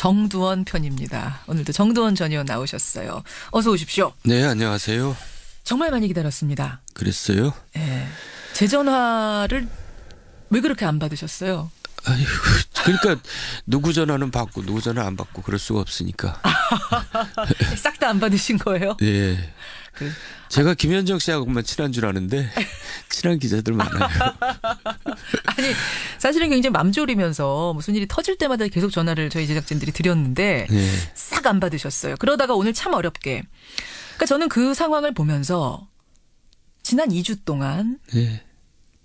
정두원 편입니다. 오늘도 정두원 전 의원 나오셨어요. 어서 오십시오. 네, 안녕하세요. 정말 많이 기다렸습니다. 그랬어요? 네. 제 전화를 왜 그렇게 안 받으셨어요? 아이고, 그러니까 누구 전화는 받고 누구 전화 안 받고 그럴 수가 없으니까. 싹 다 안 받으신 거예요? 네. 제가 김현정 씨하고만 친한 줄 아는데 친한 기자들 많아요. 아니 사실은 굉장히 맘졸이면서 무슨 일이 터질 때마다 계속 전화를 저희 제작진들이 드렸는데 네. 싹 안 받으셨어요. 그러다가 오늘 참 어렵게. 그러니까 저는 그 상황을 보면서 지난 2주 동안 네.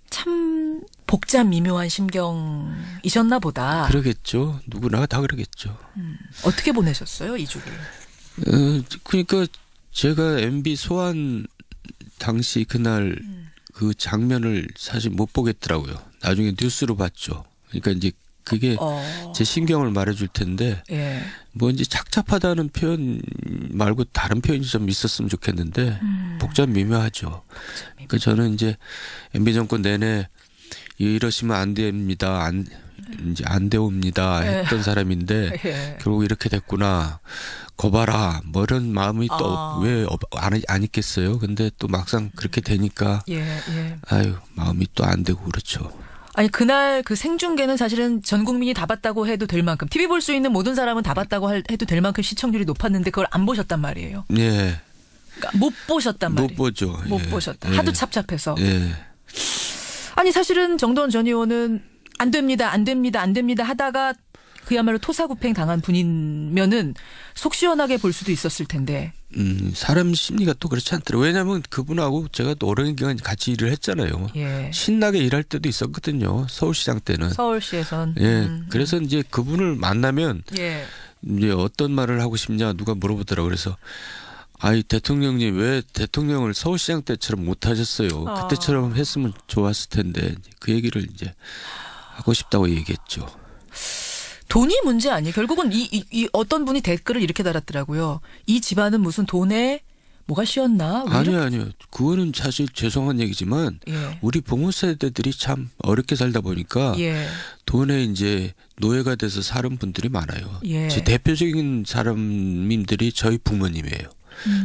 참 복잡 미묘한 심경이셨나 보다. 그러겠죠. 누구나 다 그러겠죠. 어떻게 보내셨어요, 2주를? 그러니까 제가 MB 소환 당시 그날 그 장면을 사실 못 보겠더라고요. 나중에 뉴스로 봤죠. 그러니까 이제 그게 제 심경을 말해줄 텐데 예. 뭐 이제 착잡하다는 표현 말고 다른 표현이 좀 있었으면 좋겠는데 복잡 미묘하죠. 그러니까 저는 이제 MB 정권 내내 이러시면 안 됩니다. 이제 안 되옵니다 했던 사람인데 예. 결국 이렇게 됐구나. 거봐라 뭐 이런 마음이 또 왜 안 있겠어요. 근데 또 막상 그렇게 되니까 아유 마음이 또 안 되고 그렇죠. 아니 그날 그 생중계는 사실은 전 국민이 다 봤다고 해도 될 만큼 TV 볼 수 있는 모든 사람은 다 봤다고 해도 될 만큼 시청률이 높았는데 그걸 안 보셨단 말이에요. 예. 그러니까 못 보셨단 말이에요. 못 보죠. 못 예. 보셨다. 예. 하도 찹찹해서. 예. 아니 사실은 정두원 전 의원은 안 됩니다. 안 됩니다. 안 됩니다 하다가 그야말로 토사구팽 당한 분이면은 속 시원하게 볼 수도 있었을 텐데. 사람 심리가 또 그렇지 않더라고요. 왜냐하면 그분하고 제가 또 오랜 기간 같이 일을 했잖아요. 예. 신나게 일할 때도 있었거든요. 서울시장 때는. 서울시에선. 예. 그래서 이제 그분을 만나면 예. 이제 어떤 말을 하고 싶냐 누가 물어보더라고요. 그래서 아이 대통령님 왜 대통령을 서울시장 때처럼 못 하셨어요. 그때처럼 했으면 좋았을 텐데 그 얘기를 이제 하고 싶다고 얘기했죠. 돈이 문제 아니에요. 결국은 이 어떤 분이 댓글을 이렇게 달았더라고요. 이 집안은 무슨 돈에 뭐가 씌었나? 아니요. 그거는 사실 죄송한 얘기지만 예. 우리 부모 세대들이 참 어렵게 살다 보니까 예. 돈에 이제 노예가 돼서 사는 분들이 많아요. 예. 제 대표적인 사람님들이 저희 부모님이에요.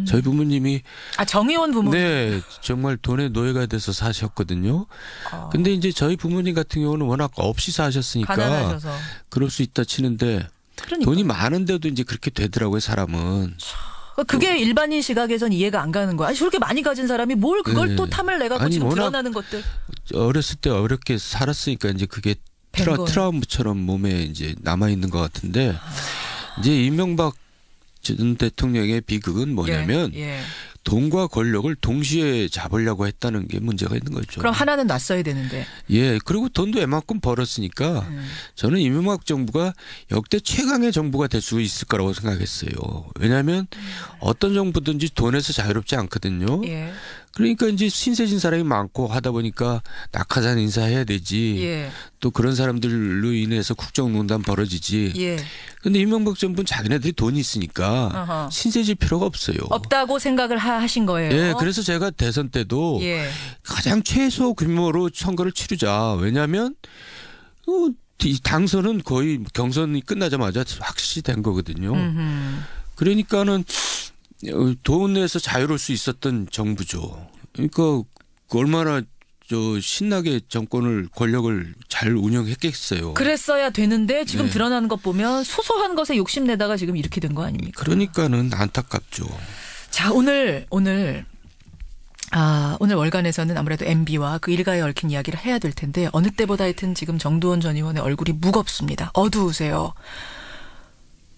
저희 부모님이 정의원 부모님. 네, 정말 돈의 노예가 돼서 사셨거든요. 근데 이제 저희 부모님 같은 경우는 워낙 없이 사셨으니까 가난하셔서. 그럴 수 있다 치는데 그러니까. 돈이 많은데도 이제 그렇게 되더라고요, 사람은. 그게 일반인 시각에선 이해가 안 가는 거야. 아니, 저렇게 많이 가진 사람이 뭘 그걸 네. 또 탐을 내갖고 아니, 지금 워낙 드러나는 것들. 어렸을 때 어렵게 살았으니까 이제 그게 트라우마처럼 몸에 이제 남아 있는 것 같은데 이제 이명박 전 대통령의 비극은 뭐냐면 돈과 권력을 동시에 잡으려고 했다는 게 문제가 있는 거죠. 그럼 하나는 놨어야 되는데. 예, 그리고 돈도 웬만큼 벌었으니까 저는 이명박 정부가 역대 최강의 정부가 될 수 있을 거라고 생각했어요. 왜냐하면 어떤 정부든지 돈에서 자유롭지 않거든요. 예. 그러니까 이제 신세진 사람이 많고 하다 보니까 낙하산 인사해야 되지. 예. 또 그런 사람들로 인해서 국정농단 벌어지지. 예. 근데 이명박 정부는 자기네들이 돈이 있으니까 신세질 필요가 없어요. 없다고 생각을 하신 거예요. 예, 그래서 제가 대선 때도 예. 가장 최소 규모로 선거를 치르자. 왜냐하면 이 당선은 거의 경선이 끝나자마자 확실시 된 거거든요. 그러니까는 돈에서 자유로울 수 있었던 정부죠. 그러니까 얼마나 신나게 정권을 권력을 잘 운영했겠어요. 그랬어야 되는데 지금 드러나는 것 보면 소소한 것에 욕심내다가 지금 이렇게 된 거 아닙니까? 그러니까는 안타깝죠. 자, 오늘 월간에서는 아무래도 MB와 그 일가에 얽힌 이야기를 해야 될 텐데 어느 때보다 하여튼 지금 정두원 전 의원의 얼굴이 무겁습니다. 어두우세요.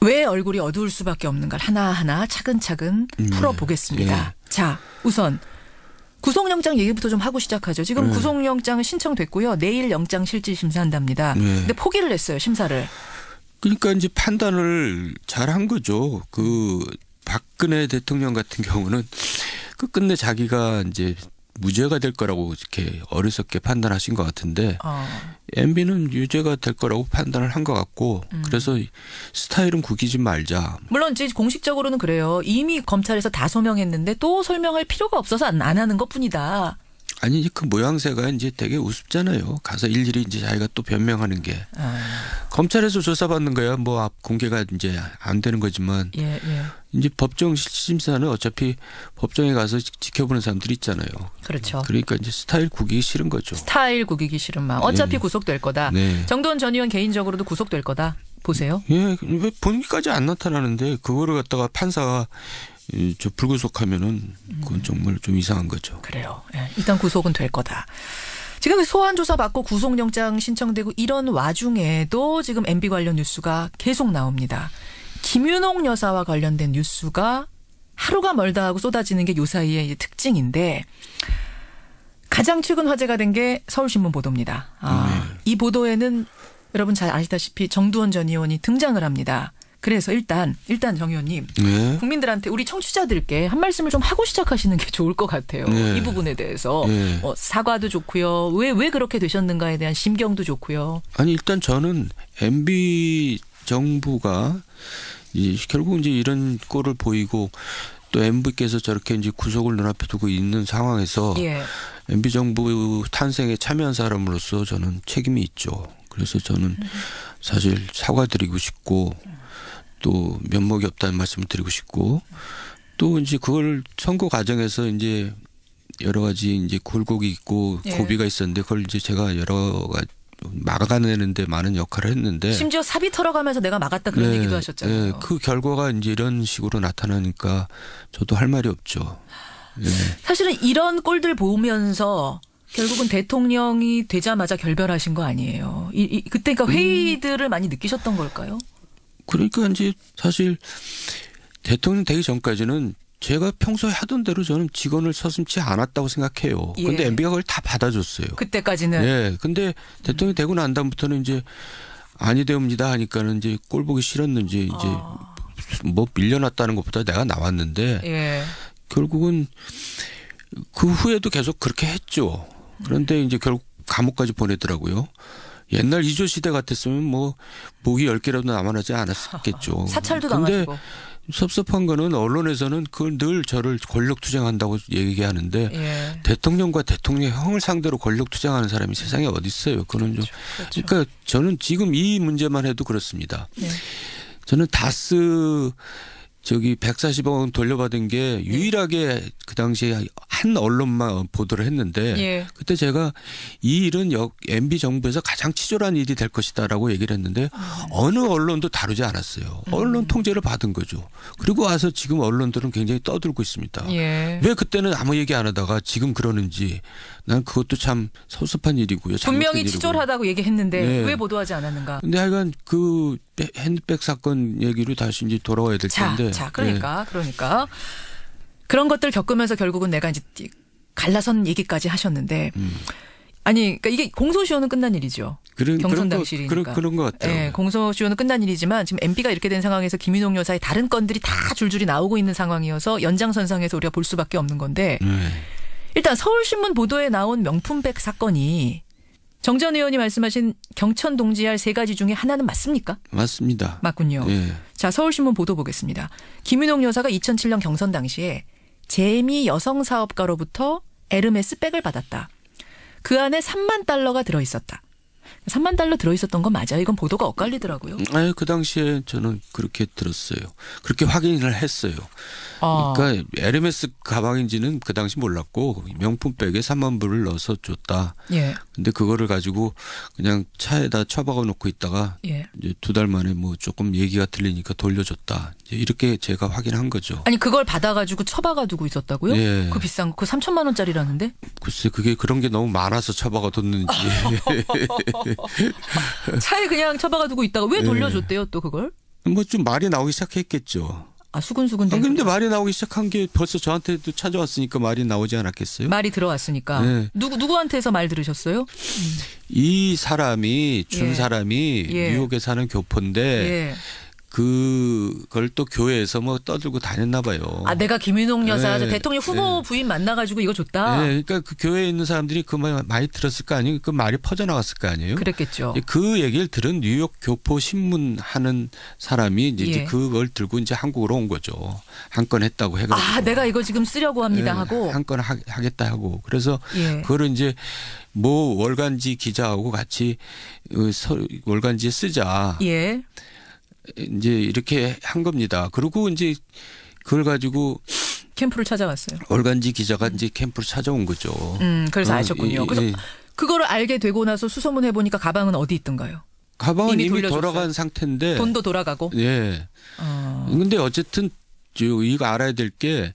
왜 얼굴이 어두울 수밖에 없는가 하나하나 차근차근 풀어보겠습니다. 자, 우선 구속영장 얘기부터 좀 하고 시작하죠. 지금 구속영장은 신청됐고요. 내일 영장 실질 심사한답니다. 근데 포기를 했어요, 심사를. 그러니까 이제 판단을 잘한 거죠. 그 박근혜 대통령 같은 경우는 끝끝내 자기가 이제 무죄가 될 거라고 이렇게 어리석게 판단하신 것 같은데 MB는 유죄가 될 거라고 판단을 한 것 같고 그래서 스타일은 구기지 말자. 물론 이제 공식적으로는 그래요. 이미 검찰에서 다 소명했는데 또 설명할 필요가 없어서 안 하는 것뿐이다. 아니 그 모양새가 이제 되게 우습잖아요. 가서 일일이 이제 자기가 또 변명하는 게 검찰에서 조사받는 거야 뭐 앞 공개가 이제 안 되는 거지만 예. 이제 법정 심사는 어차피 법정에 가서 지켜보는 사람들이 있잖아요. 그렇죠. 그러니까 이제 스타일 구기기 싫은 거죠. 스타일 구기기 싫은 마음. 어차피 구속될 거다. 네. 정두원 전 의원 개인적으로도 구속될 거다. 보세요. 예, 왜 본인까지 안 나타나는데 그거를 갖다가 판사가 저 불구속하면은 그건 정말 좀 이상한 거죠. 그래요. 예, 일단 구속은 될 거다. 지금 소환 조사 받고 구속영장 신청되고 이런 와중에도 지금 MB 관련 뉴스가 계속 나옵니다. 김윤옥 여사와 관련된 뉴스가 하루가 멀다 하고 쏟아지는 게 요 사이의 이제 특징인데 가장 최근 화제가 된 게 서울신문 보도입니다. 이 보도에는 여러분 잘 아시다시피 정두원 전 의원이 등장을 합니다. 그래서 일단 정 의원님 네. 국민들한테 우리 청취자들께 한 말씀을 좀 하고 시작하시는 게 좋을 것 같아요. 네. 이 부분에 대해서 네. 사과도 좋고요. 왜 그렇게 되셨는가에 대한 심경도 좋고요. 아니 일단 저는 MB 정부가 결국 이제 이런 꼴을 보이고 또 MB께서 저렇게 이제 구속을 눈앞에 두고 있는 상황에서 예. MB 정부 탄생에 참여한 사람으로서 저는 책임이 있죠. 그래서 저는 사실 사과드리고 싶고 또 면목이 없다는 말씀을 드리고 싶고 또 이제 그걸 선거 과정에서 이제 여러 가지 이제 굴곡이 있고 예. 고비가 있었는데 그걸 이제 제가 여러 가지 막아내는데 많은 역할을 했는데 심지어 사비 털어가면서 내가 막았다 그런 얘기도 하셨잖아요. 네, 그 결과가 이제 이런 식으로 나타나니까 저도 할 말이 없죠. 네. 사실은 이런 꼴들 보면서 결국은 대통령이 되자마자 결별하신 거 아니에요. 그때 그러니까 회의들을 많이 느끼셨던 걸까요? 그러니까 이제 사실 대통령 되기 전까지는 제가 평소에 하던 대로 저는 직원을 서슴지 않았다고 생각해요. 근데 예. MB가 그걸 다 받아줬어요. 그때까지는. 네. 근데 대통령이 되고 난 다음부터는 이제 아니 되옵니다 하니까는 이제 꼴 보기 싫었는지 이제 뭐 밀려났다는 것보다 내가 나왔는데 예. 결국은 그 후에도 계속 그렇게 했죠. 그런데 이제 결국 감옥까지 보내더라고요. 옛날 이조 시대 같았으면 뭐 목이 10개라도 남아나지 않았겠죠. 사찰도 근데 당하시고. 섭섭한 거는 언론에서는 그걸 늘 저를 권력 투쟁한다고 얘기하는데 예. 대통령과 대통령 형을 상대로 권력 투쟁하는 사람이 세상에 어디 있어요. 그거는 좀 그렇죠. 그러니까 저는 지금 이 문제만 해도 그렇습니다. 네. 저는 다스 140억 원 돌려받은 게 유일하게 그 당시에 한 언론만 보도를 했는데 예. 그때 제가 이 일은 MB 정부에서 가장 치졸한 일이 될 것이다라고 얘기를 했는데 어느 언론도 다루지 않았어요. 언론 통제를 받은 거죠. 그리고 와서 지금 언론들은 굉장히 떠들고 있습니다. 예. 왜 그때는 아무 얘기 안 하다가 지금 그러는지 난 그것도 참 섭섭한 일이고요. 분명히 치졸하다고 얘기했는데 네. 왜 보도하지 않았는가. 근데 하여간 그 핸드백 사건 얘기로 다시 이제 돌아와야 될 텐데. 자, 그러니까 그런 것들 겪으면서 결국은 내가 이제 갈라선 얘기까지 하셨는데 아니, 그러니까 이게 공소시효는 끝난 일이죠. 경선 당시니까. 그런 것 같아요. 네, 공소시효는 끝난 일이지만 지금 MB가 이렇게 된 상황에서 김윤옥 여사의 다른 건들이 다 줄줄이 나오고 있는 상황이어서 연장선상에서 우리가 볼 수밖에 없는 건데 일단 서울신문 보도에 나온 명품백 사건이 정 전 의원이 말씀하신 경천 동지할 3가지 중에 하나는 맞습니까? 맞습니다. 맞군요. 예. 자, 서울신문 보도 보겠습니다. 김윤옥 여사가 2007년 경선 당시에 재미 여성사업가로부터 에르메스 백을 받았다. 그 안에 3만 달러가 들어있었다. 3만 달러 들어있었던 건 맞아요. 이건 보도가 엇갈리더라고요. 아니, 그 당시에 저는 그렇게 들었어요. 그렇게 확인을 했어요. 그러니까 에르메스 가방인지는 그 당시 몰랐고 명품백에 3만 불을 넣어서 줬다. 예. 근데 그거를 가지고 그냥 차에다 처박아 놓고 있다가 예. 이제 2달 만에 뭐 조금 얘기가 들리니까 돌려줬다. 이제 이렇게 제가 확인한 거죠. 아니 그걸 받아가지고 처박아 두고 있었다고요? 예. 그 비싼 거 3천만 원짜리라는데? 글쎄 그게 그런 게 너무 많아서 처박아 뒀는지. 차에 그냥 처박아 두고 있다가 왜 돌려줬대요 또 그걸? 뭐 좀 말이 나오기 시작했겠죠. 아 수근수근 된 근데 말이 나오기 시작한 게 벌써 저한테도 찾아왔으니까 말이 나오지 않았겠어요? 말이 들어왔으니까. 네. 누구한테서 말 들으셨어요? 이 사람이 준 예. 사람이 예. 뉴욕에 사는 교포인데 예. 그걸 또 교회에서 뭐 떠들고 다녔나 봐요. 아, 내가 김윤옥 여사 네. 대통령 후보 부인 만나가지고 이거 줬다. 네, 그러니까 그 교회에 있는 사람들이 그 말 많이 들었을 거 아니에요. 그 말이 퍼져나갔을 거 아니에요. 그랬겠죠. 그 얘기를 들은 뉴욕 교포 신문 하는 사람이 이제 예. 그걸 들고 이제 한국으로 온 거죠. 한 건 했다고 해가지고. 아, 내가 이거 지금 쓰려고 합니다 하고. 한 건 하겠다 하고. 그래서 예. 그거를 이제 뭐 월간지 기자하고 같이 월간지에 쓰자. 예. 이제 이렇게 한 겁니다. 그리고 이제 그걸 가지고 캠프를 찾아왔어요. 월간지 기자가 이제 캠프를 찾아온 거죠. 그래서 아셨군요. 그래서 그거를 알게 되고 나서 수소문 해보니까 가방은 어디 있던가요? 가방은 이미 돌려줬어요? 돌아간 상태인데. 돈도 돌아가고. 예. 근데 어쨌든 이거 알아야 될 게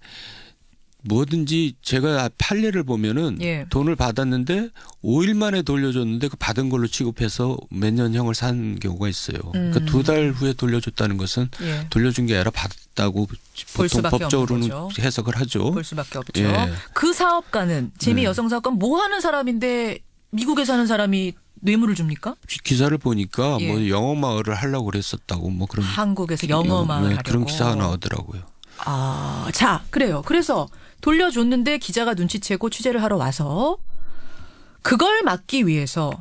뭐든지 제가 판례를 보면은 예. 돈을 받았는데 5일 만에 돌려줬는데 그 받은 걸로 취급해서 몇 년형을 산 경우가 있어요. 그러니까 2달 후에 돌려줬다는 것은 예. 돌려준 게 아니라 받았다고 볼 보통 수밖에 법적으로는 없는 거죠. 해석을 하죠. 볼 수밖에 없죠. 예. 그 사업가는 재미 여성 사업가 뭐 하는 사람인데 미국에 사는 사람이 뇌물을 줍니까? 기사를 보니까 예. 뭐 영어 마을을 하려고 그랬었다고 뭐 그런 한국에서 영어 마을 하려고. 그런 기사가 나오더라고요. 아, 자, 그래요. 그래서 돌려줬는데 기자가 눈치채고 취재를 하러 와서 그걸 막기 위해서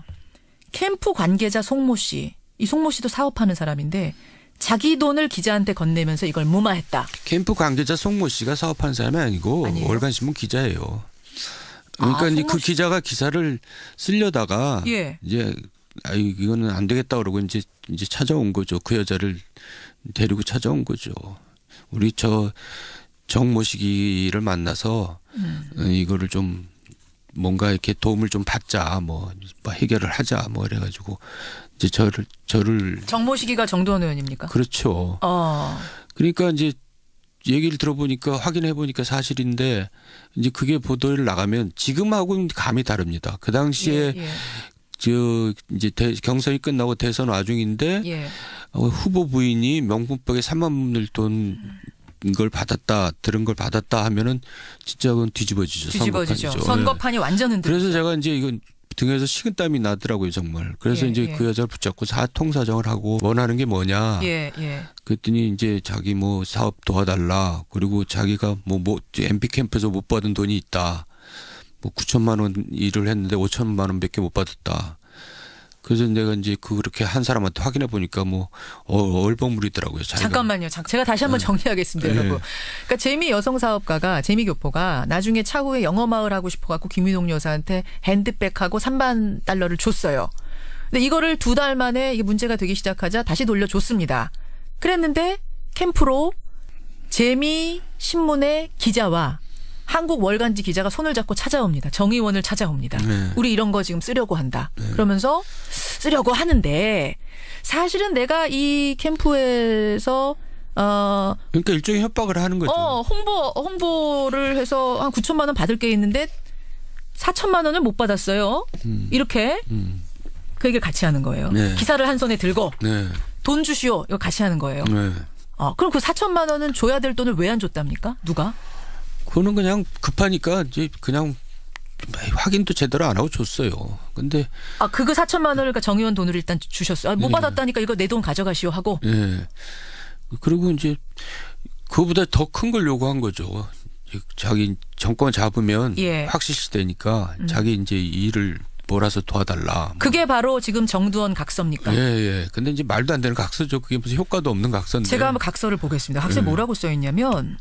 캠프 관계자 송모 씨, 이 송모 씨도 사업하는 사람인데 자기 돈을 기자한테 건네면서 이걸 무마했다. 캠프 관계자 송모 씨가 사업하는 사람이 아니고 아니에요? 월간신문 기자예요. 그러니까 아, 이제 송모 그 씨. 기자가 기사를 쓰려다가 예. 이제 이거는 안 되겠다 그러고 이제 찾아온 거죠. 그 여자를 데리고 찾아온 거죠. 우리 정모시기를 만나서 이거를 좀 뭔가 이렇게 도움을 좀 받자 뭐 해결을 하자 뭐 이래가지고 이제 저를 정모시기가 정두원 의원입니까? 그렇죠. 그러니까 이제 얘기를 들어보니까 확인해 보니까 사실인데 이제 그게 보도를 나가면 지금하고는 감이 다릅니다. 그 당시에 예. 이제 경선이 끝나고 대선 와중인데 예. 후보 부인이 명품백에 3만 원을 돈 걸 받았다, 들은 걸 받았다 하면은 진짜 그건 뒤집어지죠. 뒤집어지죠. 선거판이죠. 선거판이 네. 완전 흔들리죠. 그래서 제가 이제 이건 등에서 식은땀이 나더라고요, 정말. 그래서 예, 이제 예. 그 여자를 붙잡고 통사정을 하고 원하는 게 뭐냐. 예, 예. 그랬더니 이제 자기 뭐 사업 도와달라. 그리고 자기가 뭐 MP 캠프에서 못 받은 돈이 있다. 뭐 9천만 원 일을 했는데 5천만 원밖에 못 받았다. 그래서 내가 이제 그렇게 한 사람한테 확인해 보니까 뭐 얼버무리더라고요. 자기가. 잠깐만요. 제가 다시 한번 정리하겠습니다, 네. 여러분. 그러니까 재미 여성 사업가가 재미 교포가 나중에 차후에 영어 마을 하고 싶어갖고 김윤옥 여사한테 핸드백하고 3만 달러를 줬어요. 근데 이거를 2달 만에 이게 문제가 되기 시작하자 다시 돌려줬습니다. 그랬는데 캠프로 재미 신문의 기자와 한국 월간지 기자가 손을 잡고 찾아옵니다. 정 의원을 찾아옵니다. 네. 우리 이런 거 지금 쓰려고 한다. 그러면서 쓰려고 하는데 사실은 내가 이 캠프에서 그러니까 일종의 협박을 하는 거죠. 홍보를 해서 한 9천만 원 받을 게 있는데 4천만 원을 못 받았어요. 이렇게 그 얘기를 같이 하는 거예요. 네. 기사를 한 손에 들고 네. 돈 주시오. 이거 같이 하는 거예요. 네. 그럼 그 4천만 원은 줘야 될 돈을 왜 안 줬답니까? 누가? 그거는 그냥 급하니까 이제 그냥 확인도 제대로 안 하고 줬어요. 근데 그거 4천만 원을 그러니까 정 의원 돈으로 일단 주셨어요. 못 네. 받았다니까 이거 내 돈 가져가시오 하고. 예. 그리고 이제 그거보다 더 큰 걸 요구한 거죠. 자기 정권 잡으면 예. 확실시되니까 자기 이제 일을 몰아서 도와달라. 그게 바로 지금 정두원 각서입니까? 예. 근데 이제 말도 안 되는 각서죠. 그게 무슨 효과도 없는 각서인데. 제가 한번 각서를 보겠습니다. 각서에 뭐라고 써 있냐면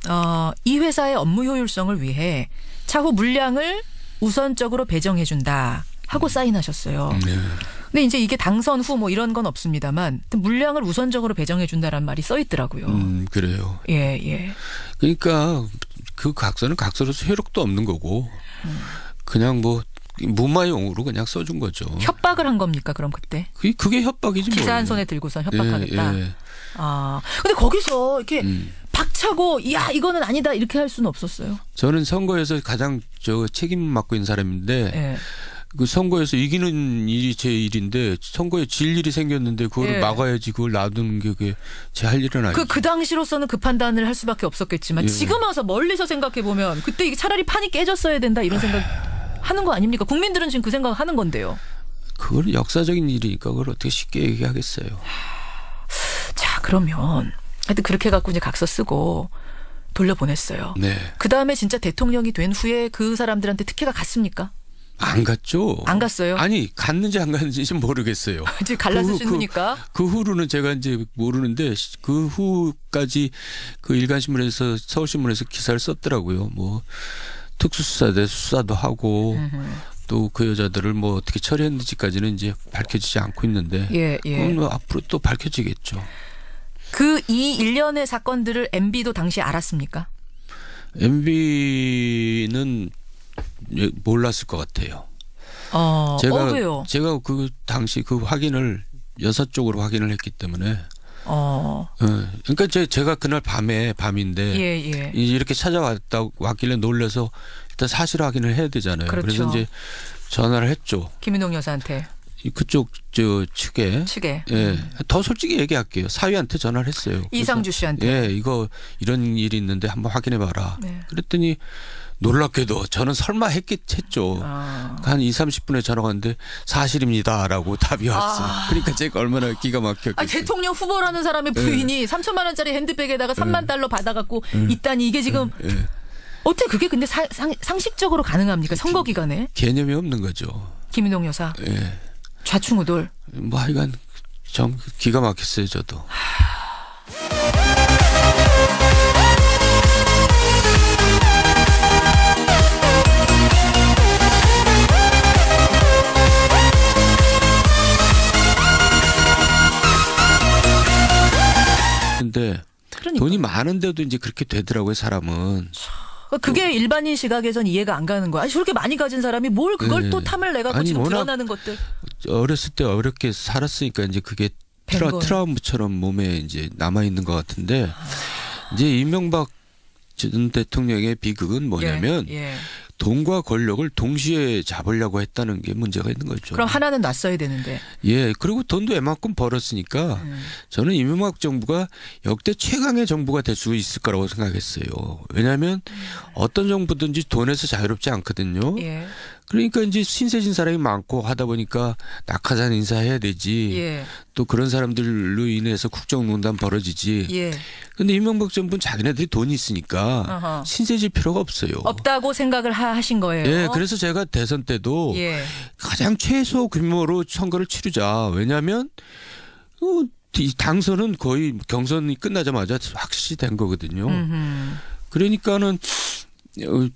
이 회사의 업무 효율성을 위해 차후 물량을 우선적으로 배정해 준다 하고 사인하셨어요. 네. 근데 이제 이게 당선 후 뭐 이런 건 없습니다만 물량을 우선적으로 배정해 준다라는 말이 써 있더라고요. 그래요. 예. 그러니까 그 각서는 각서로서 효력도 없는 거고 그냥 뭐 무마용으로 그냥 써준 거죠. 협박을 한 겁니까 그럼 그때? 그게 협박이지 기사 뭐예요. 한 손에 들고선 협박하겠다. 예. 근데 거기서 이렇게 박차고 야 이거는 아니다 이렇게 할 수는 없었어요. 저는 선거에서 가장 책임 맡고 있는 사람인데 예. 그 선거에서 이기는 일이 제 일인데 선거에 질 일이 생겼는데 그걸 예. 막아야지 그걸 놔두는 게 그게 제 할 일은 아니죠. 그 당시로서는 그 판단을 할 수밖에 없었겠지만 예. 지금 와서 멀리서 생각해 보면 그때 이게 차라리 판이 깨졌어야 된다 이런 생각 하는 거 아닙니까? 국민들은 지금 그 생각 하는 건데요. 그걸 역사적인 일이니까 그걸 어떻게 쉽게 얘기하겠어요. 자, 그러면 하여튼 그렇게 갖고 이제 각서 쓰고 돌려보냈어요. 네. 그다음에 진짜 대통령이 된 후에 그 사람들한테 특혜가 갔습니까? 안 갔죠. 안 갔어요? 아니 갔는지 안 갔는지 모르겠어요. 이제 갈라서 신으니까. 그 후로는 제가 이제 모르는데 그 후까지 그 일간신문에서 서울신문에서 기사를 썼더라고요. 뭐 특수수사대 수사도 하고 또 그 여자들을 뭐 어떻게 처리했는지까지는 이제 밝혀지지 않고 있는데 예, 예. 뭐 앞으로 또 밝혀지겠죠. 그 이 일련의 사건들을 MB도 당시 알았습니까? MB는 몰랐을 것 같아요. 왜요? 제가 그 당시 그 확인을 여사 쪽으로 확인을 했기 때문에. 그러니까 제가 그날 밤인데 예. 이렇게 왔길래 놀라서 일단 사실 확인을 해야 되잖아요. 그렇죠. 그래서 이제 전화를 했죠. 김윤옥 여사한테. 그쪽 측에. 예. 더 솔직히 얘기할게요. 사위한테 전화를 했어요. 이상주 씨한테. 예, 이런 일이 있는데 한번 확인해 봐라. 네. 그랬더니 놀랍게도 저는 설마 했죠. 한 20-30분에 전화가 왔는데 사실입니다라고 답이 왔어요. 그러니까 제가 얼마나 기가 막혔겠어요. 대통령 후보라는 사람의 부인이 3천만 원짜리 핸드백에다가 3만 달러 받아갖고 있다니 이게 지금 어떻게 그게 근데 상식적으로 가능합니까? 선거 기간에? 개념이 없는 거죠. 김윤옥 여사. 예. 좌충우돌. 뭐 하여간 기가 막혔어요 저도. 근데 그러니까. 돈이 많은데도 이제 그렇게 되더라고요 사람은. 그게 일반인 시각에선 이해가 안 가는 거야. 아니, 저렇게 많이 가진 사람이 뭘 그걸 또 탐을 내갖고 지금 드러나는 것들. 어렸을 때 어렵게 살았으니까 이제 그게 트라우마처럼 몸에 이제 남아 있는 것 같은데 이제 이명박 전 대통령의 비극은 뭐냐면 돈과 권력을 동시에 잡으려고 했다는 게 문제가 있는 거죠. 그럼 하나는 놨어야 되는데. 예, 그리고 돈도 웬만큼 벌었으니까 저는 이명박 정부가 역대 최강의 정부가 될 수 있을 거라고 생각했어요. 왜냐하면 어떤 정부든지 돈에서 자유롭지 않거든요. 예. 그러니까 이제 신세진 사람이 많고 하다 보니까 낙하산 인사해야 되지. 예. 또 그런 사람들로 인해서 국정농단 벌어지지. 예. 근데 이명박 정부는 자기네들이 돈이 있으니까 신세질 필요가 없어요. 없다고 생각을 하신 거예요. 예, 그래서 제가 대선 때도 가장 최소 규모로 선거를 치르자. 왜냐하면 이 당선은 거의 경선이 끝나자마자 확실시 된 거거든요. 그러니까는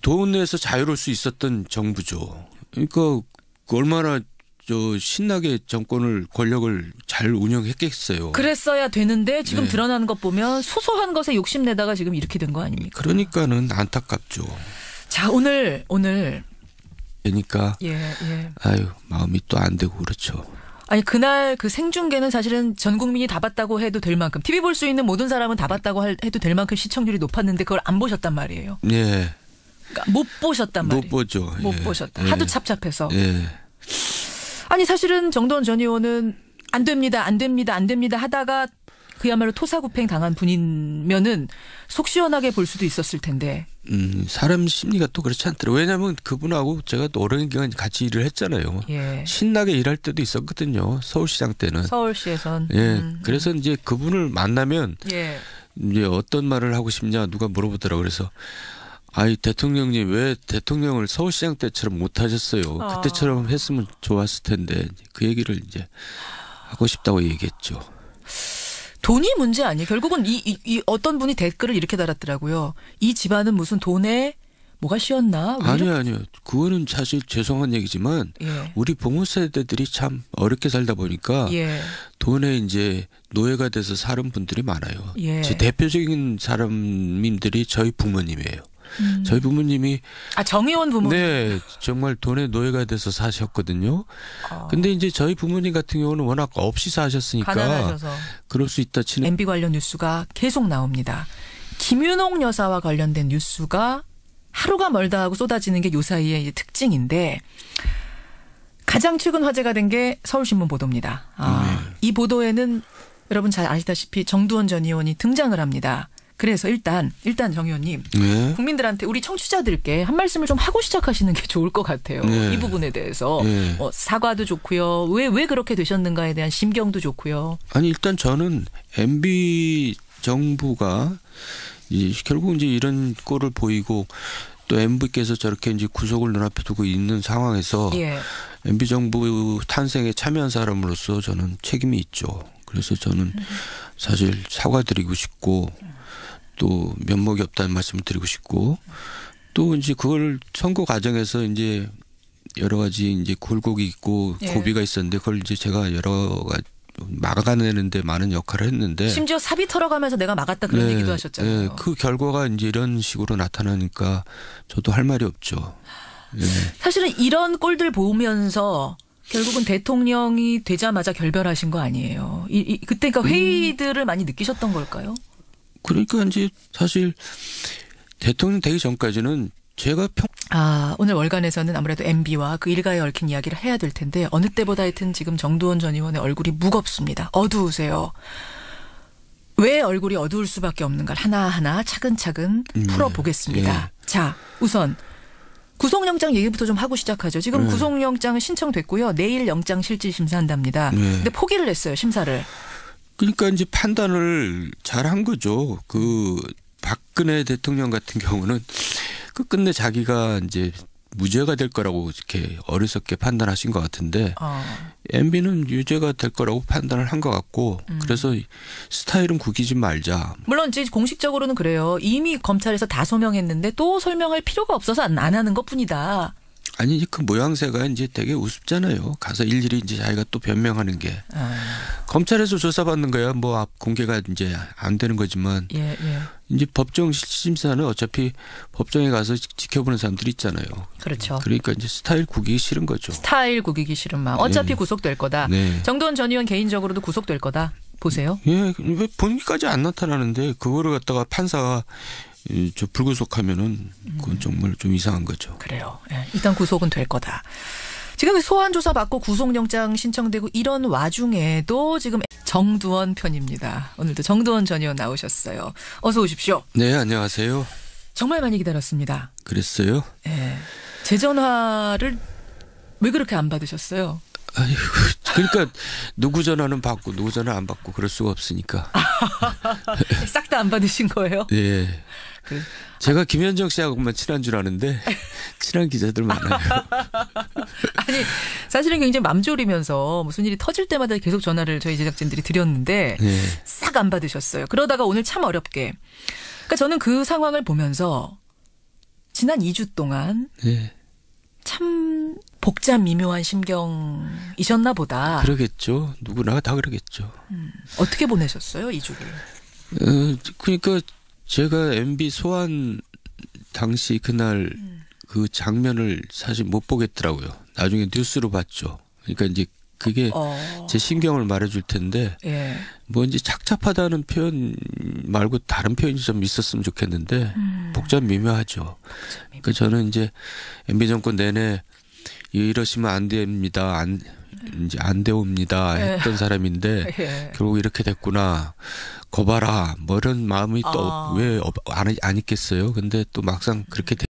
돈에서 자유로울 수 있었던 정부죠. 그러니까 얼마나 신나게 정권을 권력을 잘 운영했겠어요. 그랬어야 되는데 지금 드러나는 것 보면 소소한 것에 욕심내다가 지금 이렇게 된 거 아닙니까? 그러니까는 안타깝죠. 자, 오늘 그러니까 아유 마음이 또 안 되고 그렇죠. 아니 그날 그 생중계는 사실은 전 국민이 다 봤다고 해도 될 만큼 TV 볼 수 있는 모든 사람은 다 봤다고 해도 될 만큼 시청률이 높았는데 그걸 안 보셨단 말이에요. 예. 그러니까 못 보셨단 말이에요. 못 보죠. 못 보셨다. 하도 찹찹해서. 예. 아니 사실은 정도원 전 의원은 안 됩니다 하다가 그야말로 토사구팽 당한 분이면은 속 시원하게 볼 수도 있었을 텐데. 사람 심리가 또 그렇지 않더라고요. 왜냐하면 그분하고 제가 또 오랜 기간 같이 일을 했잖아요. 예. 신나게 일할 때도 있었거든요. 서울시장 때는. 서울시에선. 예. 그래서 이제 그분을 만나면 이제 어떤 말을 하고 싶냐 누가 물어보더라고요. 그래서 아이 대통령님 왜 대통령을 서울시장 때처럼 못 하셨어요. 그때처럼 했으면 좋았을 텐데 그 얘기를 이제 하고 싶다고 얘기했죠. 돈이 문제 아니에요. 결국은 이 어떤 분이 댓글을 이렇게 달았더라고요. 이 집안은 무슨 돈에 뭐가 씌었나? 아니요. 그거는 사실 죄송한 얘기지만 우리 부모 세대들이 참 어렵게 살다 보니까 돈에 이제 노예가 돼서 사는 분들이 많아요. 제 대표적인 사람님들이 저희 부모님이에요. 저희 부모님이 정의원 부모님. 네, 정말 돈의 노예가 돼서 사셨거든요. 근데 이제 저희 부모님 같은 경우는 워낙 없이 사셨으니까 가난하셔서 그럴 수 있다 치는. MB 관련 뉴스가 계속 나옵니다. 김윤옥 여사와 관련된 뉴스가 하루가 멀다 하고 쏟아지는 게 요 사이의 이제 특징인데 가장 최근 화제가 된 게 서울신문 보도입니다. 이 보도에는 여러분 잘 아시다시피 정두원 전 의원이 등장을 합니다. 그래서 일단 정 의원님 국민들한테 우리 청취자들께 한 말씀을 좀 하고 시작하시는 게 좋을 것 같아요. 이 부분에 대해서 사과도 좋고요. 왜 그렇게 되셨는가에 대한 심경도 좋고요. 아니 일단 저는 MB 정부가 결국 이제 이런 꼴을 보이고 또 MB께서 저렇게 이제 구속을 눈앞에 두고 있는 상황에서 예. MB 정부 탄생에 참여한 사람으로서 저는 책임이 있죠. 그래서 저는 사실 사과드리고 싶고 또 면목이 없다는 말씀을 드리고 싶고 또 이제 그걸 선거 과정에서 이제 여러 가지 이제 굴곡이 있고 예. 고비가 있었는데 그걸 이제 제가 여러 가지 막아내는데 많은 역할을 했는데 심지어 사비 털어가면서 내가 막았다 그런 네, 얘기도 하셨잖아요. 네, 그 결과가 이제 이런 식으로 나타나니까 저도 할 말이 없죠. 네. 사실은 이런 꼴들 보면서 결국은 대통령이 되자마자 결별하신 거 아니에요. 그때 그러니까 회의들을 많이 느끼셨던 걸까요? 그러니까 이제 사실 대통령 되기 전까지는 제가 오늘 월간에서는 아무래도 MB와 그 일가에 얽힌 이야기를 해야 될 텐데 어느 때보다 하여튼 지금 정두원 전 의원의 얼굴이 무겁습니다. 어두우세요. 왜 얼굴이 어두울 수밖에 없는가 하나하나 차근차근 풀어보겠습니다. 네. 자, 우선 구속영장 얘기부터 좀 하고 시작하죠. 지금 구속영장은 신청됐고요. 내일 영장 실질 심사한답니다. 근데 포기를 했어요, 심사를. 그러니까 이제 판단을 잘한 거죠. 그 박근혜 대통령 같은 경우는 끝내 자기가 이제 무죄가 될 거라고 이렇게 어리석게 판단하신 것 같은데 MB는 유죄가 될 거라고 판단을 한 것 같고 그래서 스타일은 구기지 말자. 물론 이제 공식적으로는 그래요. 이미 검찰에서 다 소명했는데 또 설명할 필요가 없어서 안 하는 것뿐이다. 아니 그 모양새가 이제 되게 우습잖아요. 가서 일일이 이제 자기가 또 변명하는 게 검찰에서 조사받는 거야 뭐 앞 공개가 이제 안 되는 거지만 이제 법정 심사는 어차피 법정에 가서 지켜보는 사람들이 있잖아요. 그렇죠. 그러니까 이제 스타일 구기기 싫은 거죠. 스타일 구기기 싫은 마음. 어차피 구속될 거다. 네. 정두원 전 의원 개인적으로도 구속될 거다. 보세요. 예, 왜 본인까지 안 나타나는데 그거를 갖다가 판사가 저 불구속하면은 그건 정말 좀 이상한 거죠. 그래요. 예, 일단 구속은 될 거다. 지금 소환 조사 받고 구속영장 신청되고 이런 와중에도 지금 정두원 편입니다. 오늘도 정두원 전 의원 나오셨어요. 어서 오십시오. 네, 안녕하세요. 정말 많이 기다렸습니다. 그랬어요? 예. 제 전화를 왜 그렇게 안 받으셨어요? 아이고, 그러니까 누구 전화는 받고 누구 전화 안 받고 그럴 수가 없으니까. 싹 다 안 받으신 거예요? 네. 제가 김현정 씨하고만 친한 줄 아는데 친한 기자들 많아요. 아니 사실은 굉장히 맘졸이면서 무슨 일이 터질 때마다 계속 전화를 저희 제작진들이 드렸는데 싹 안 받으셨어요. 그러다가 오늘 참 어렵게. 그러니까 저는 그 상황을 보면서 지난 2주 동안 참 복잡 미묘한 심경이셨나 보다. 그러겠죠. 누구나 다 그러겠죠. 어떻게 보내셨어요 2주를? 그러니까 제가 MB 소환 당시 그날 그 장면을 사실 못 보겠더라고요. 나중에 뉴스로 봤죠. 그러니까 이제 그게 제 심경을 말해줄 텐데 뭐 이제 착잡하다는 표현 말고 다른 표현이 좀 있었으면 좋겠는데 복잡 미묘하죠. 그러니까 저는 이제 MB 정권 내내 이러시면 안 됩니다. 이제 안 되옵니다 했던 사람인데 결국 이렇게 됐구나. 거봐라 뭐 이런 마음이 또 왜 안 있겠어요. 근데 또 막상 그렇게